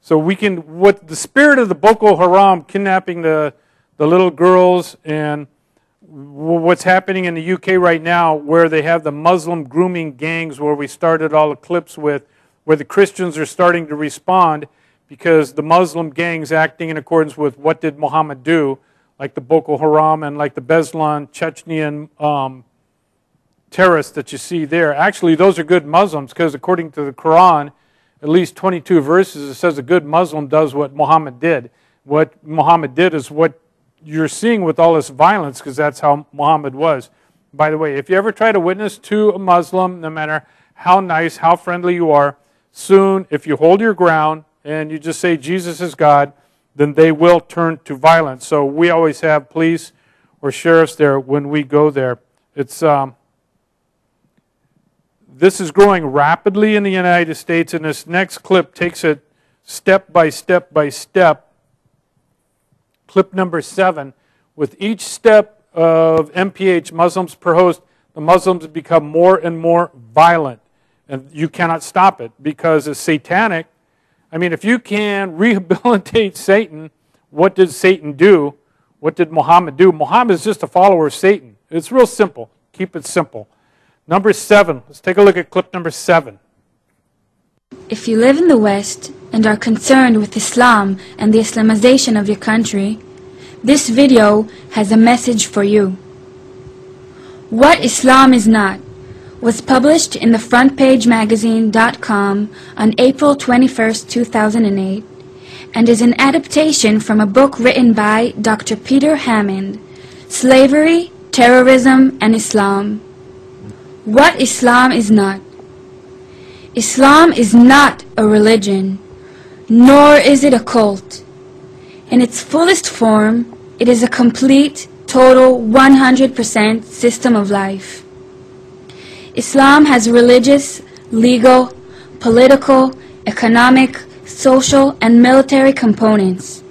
so we can, what the spirit of the Boko Haram kidnapping the little girls, and what's happening in the UK right now, where they have the Muslim grooming gangs, where we started all the clips with, where the Christians are starting to respond because the Muslim gangs acting in accordance with what did Mohammed do, like the Boko Haram and like the Beslan Chechnyan terrorists that you see there. Actually, those are good Muslims because according to the Quran, at least 22 verses, it says a good Muslim does what Muhammad did. What Muhammad did is what you're seeing with all this violence because that's how Muhammad was. By the way, if you ever try to witness to a Muslim, no matter how nice, how friendly you are, soon, if you hold your ground and you just say Jesus is God, then they will turn to violence. So we always have police or sheriffs there when we go there. It's this is growing rapidly in the United States, and this next clip takes it step by step by step. Clip number 7. With each step of MPH, Muslims per host, the Muslims become more and more violent. And you cannot stop it because it's satanic. I mean, if you can rehabilitate Satan, what did Satan do? What did Muhammad do? Muhammad is just a follower of Satan. It's real simple. Keep it simple. Number 7. Let's take a look at clip number 7. If you live in the West and are concerned with Islam and the Islamization of your country, this video has a message for you. What Islam is not was published in the frontpagemagazine.com on April 21, 2008, and is an adaptation from a book written by Dr. Peter Hammond, Slavery, Terrorism, and Islam. What Islam is not. Islam is not a religion, nor is it a cult. In its fullest form, it is a complete, total, 100% system of life. Islam has religious, legal, political, economic, social, and military components.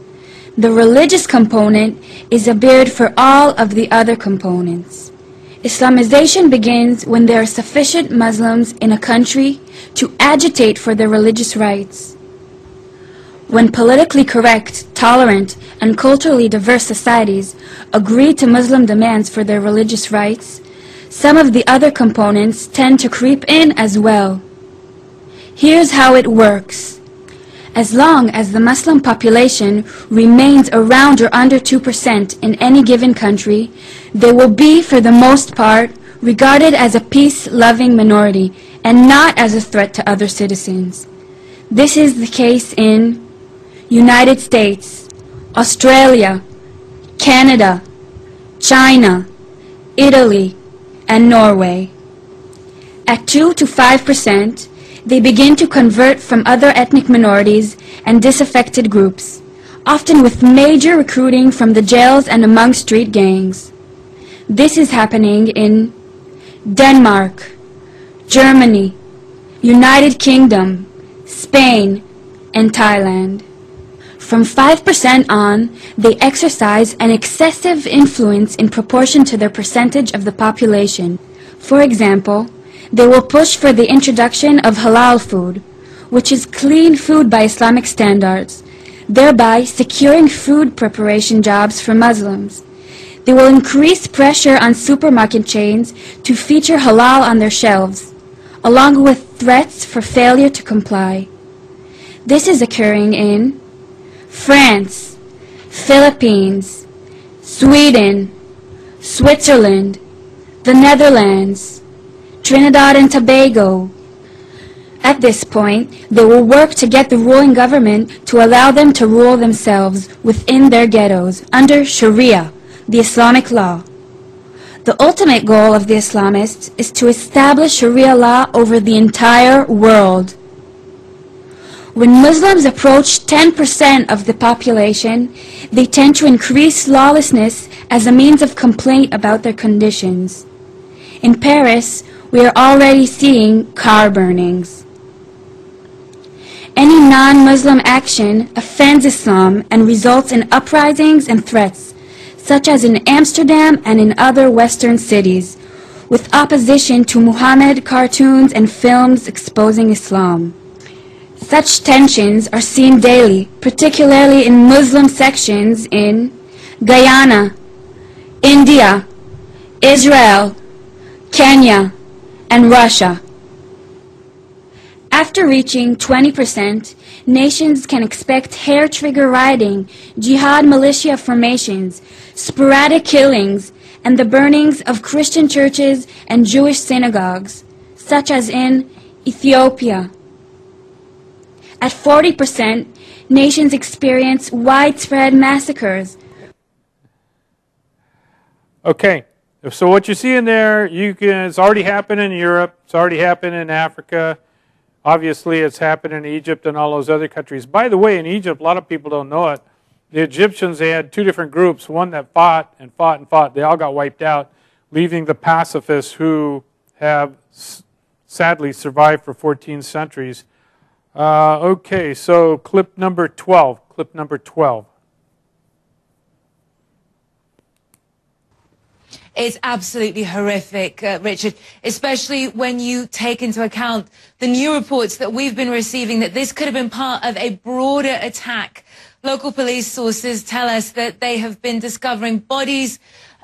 The religious component is a beard for all of the other components. Islamization begins when there are sufficient Muslims in a country to agitate for their religious rights. When politically correct, tolerant, and culturally diverse societies agree to Muslim demands for their religious rights, some of the other components tend to creep in as well. Here's how it works. As long as the Muslim population remains around or under 2% in any given country, they will be, for the most part, regarded as a peace-loving minority and not as a threat to other citizens. This is the case in United States, Australia, Canada, China, Italy, and Norway. At 2 to 5%, they begin to convert from other ethnic minorities and disaffected groups, often with major recruiting from the jails and among street gangs. This is happening in Denmark, Germany, United Kingdom, Spain, and Thailand. From 5% on, they exercise an excessive influence in proportion to their percentage of the population. For example, they will push for the introduction of halal food, which is clean food by Islamic standards, thereby securing food preparation jobs for Muslims. They will increase pressure on supermarket chains to feature halal on their shelves, along with threats for failure to comply. This is occurring in France, Philippines, Sweden, Switzerland, the Netherlands, Trinidad and Tobago. At this point, they will work to get the ruling government to allow them to rule themselves within their ghettos under Sharia, the Islamic law. The ultimate goal of the Islamists is to establish Sharia law over the entire world. When Muslims approach 10% of the population, they tend to increase lawlessness as a means of complaint about their conditions. In Paris, we are already seeing car burnings. Any non-Muslim action offends Islam and results in uprisings and threats, such as in Amsterdam and in other Western cities, with opposition to Mohammed cartoons and films exposing Islam. Such tensions are seen daily, particularly in Muslim sections in Guyana, India, Israel, Kenya, and Russia. After reaching 20%, nations can expect hair-trigger rioting, jihad militia formations, sporadic killings, and the burnings of Christian churches and Jewish synagogues, such as in Ethiopia. At 40%, nations experience widespread massacres. Okay, so what you see in there, it's already happened in Europe, it's already happened in Africa, obviously it's happened in Egypt and all those other countries. By the way, in Egypt, a lot of people don't know it, the Egyptians, they had two different groups, one that fought and fought and fought, they all got wiped out, leaving the pacifists who have sadly survived for 14 centuries. Okay, so clip number 12. Clip number 12. It's absolutely horrific, Richard, especially when you take into account the new reports that we've been receiving that this could have been part of a broader attack. Local police sources tell us that they have been discovering bodies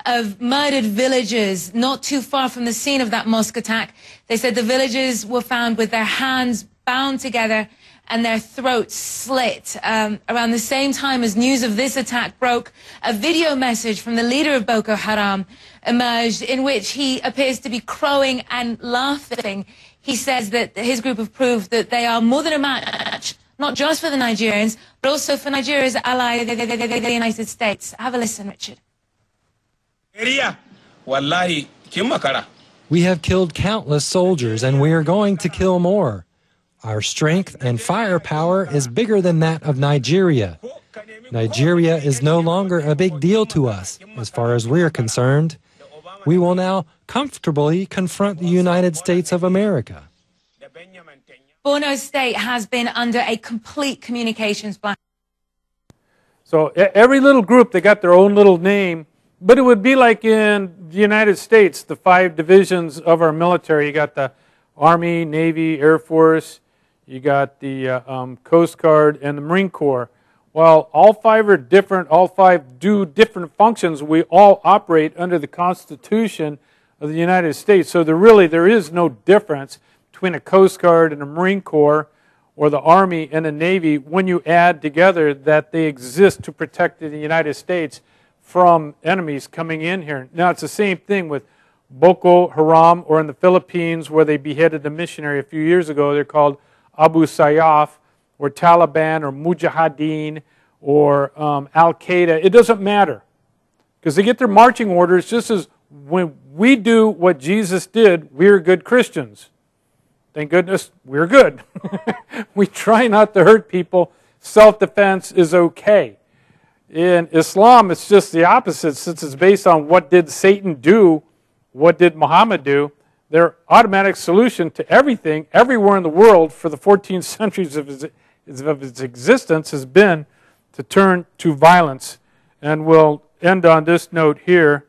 of murdered villagers not too far from the scene of that mosque attack. They said the villagers were found with their hands bound together and their throats slit. Around the same time as news of this attack broke, a video message from the leader of Boko Haram emerged in which he appears to be crowing and laughing. He says that his group have proved that they are more than a match, not just for the Nigerians, but also for Nigeria's ally, the United States. Have a listen, Richard. We have killed countless soldiers, and we are going to kill more. Our strength and firepower is bigger than that of Nigeria. Nigeria is no longer a big deal to us, as far as we're concerned. We will now comfortably confront the United States of America. Borno State has been under a complete communications ban. So every little group, they got their own little name, but it would be like in the United States, the 5 divisions of our military. You got the Army, Navy, Air Force, you got the Coast Guard, and the Marine Corps. Well, all 5 are different, all 5 do different functions. We all operate under the Constitution of the United States. So there is no difference between a Coast Guard and a Marine Corps or the Army and the Navy, when you add together that they exist to protect the United States from enemies coming in here. Now, it's the same thing with Boko Haram, or in the Philippines where they beheaded the missionary a few years ago. They're called Abu Sayyaf, or Taliban, or Mujahideen, or Al-Qaeda. It doesn't matter, because they get their marching orders just as when we do what Jesus did, we're good Christians. Thank goodness we're good. We try not to hurt people. Self-defense is okay. In Islam, it's just the opposite, since it's based on what did Satan do, what did Mohammed do. Their automatic solution to everything, everywhere in the world, for the 14 centuries of its existence has been to turn to violence. And we'll end on this note here,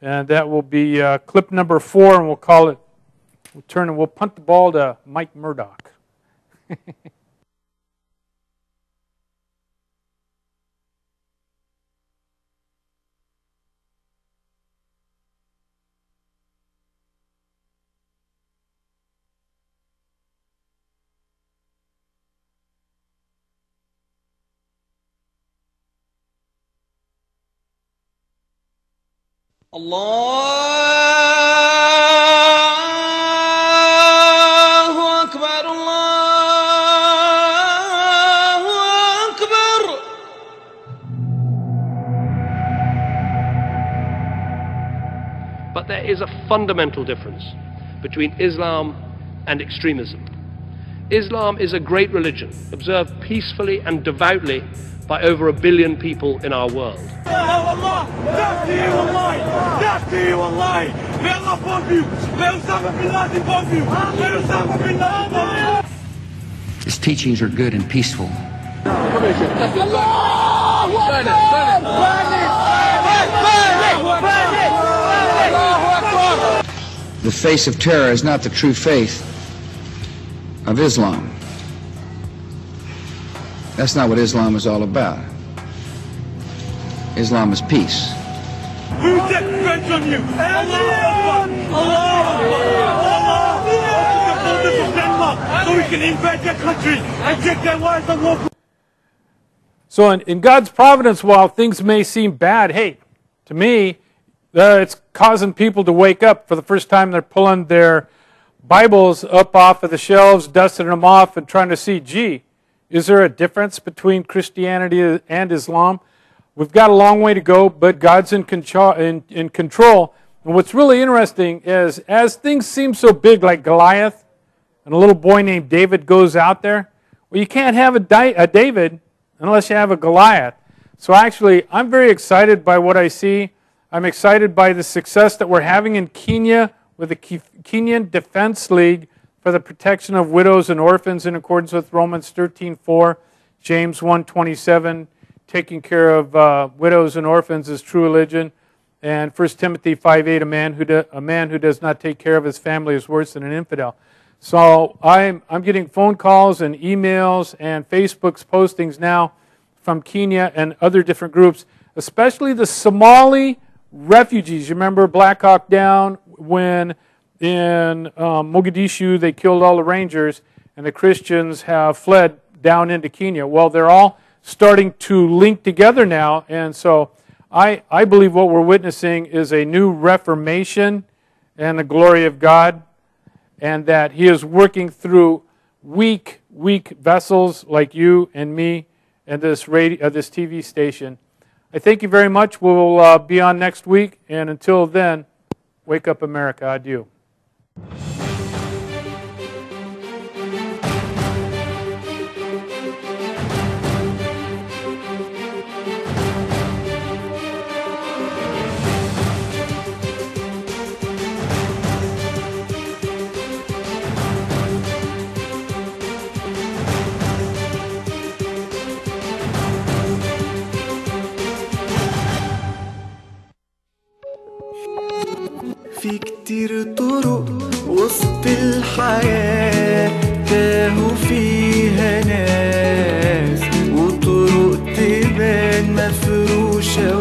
and that will be clip number 4, and we'll call it, we'll punt the ball to Mike Murdoch. الله أكبر الله أكبر. But there is a fundamental difference between Islam and extremism. Islam is a great religion, observed peacefully and devoutly by over 1 billion people in our world. His teachings are good and peaceful. The face of terror is not the true faith of Islam. That's not what Islam is all about. Islam is peace. Who took revenge on you? So we can invade their country and take their wives and walk. So in God's providence, while things may seem bad, hey, to me, it's causing people to wake up. For the first time, they're pulling their Bibles up off of the shelves, dusting them off, and trying to see, gee, is there a difference between Christianity and Islam? We've got a long way to go, but God's in control. And what's really interesting is, as things seem so big, like Goliath, and a little boy named David goes out there, well, you can't have a David unless you have a Goliath. So actually, I'm very excited by what I see. I'm excited by the success that we're having in Kenya with the Kenyan Defense League for the protection of widows and orphans in accordance with Romans 13:4, James 1:27, taking care of widows and orphans is true religion, and 1 Timothy 5:8, a man who does not take care of his family is worse than an infidel. So I'm getting phone calls and emails and Facebook's postings now from Kenya and other different groups, especially the Somali refugees. You remember Black Hawk Down, when in Mogadishu they killed all the Rangers and the Christians have fled down into Kenya. Well, they're all starting to link together now, and so I believe what we're witnessing is a new reformation and the glory of God, and that He is working through weak vessels like you and me and this TV station. I thank you very much. We'll be on next week, and until then, wake up America. Adieu. في كتير طرق وسط الحياة تاهوا فيها ناس، وطرق تبان مفروشة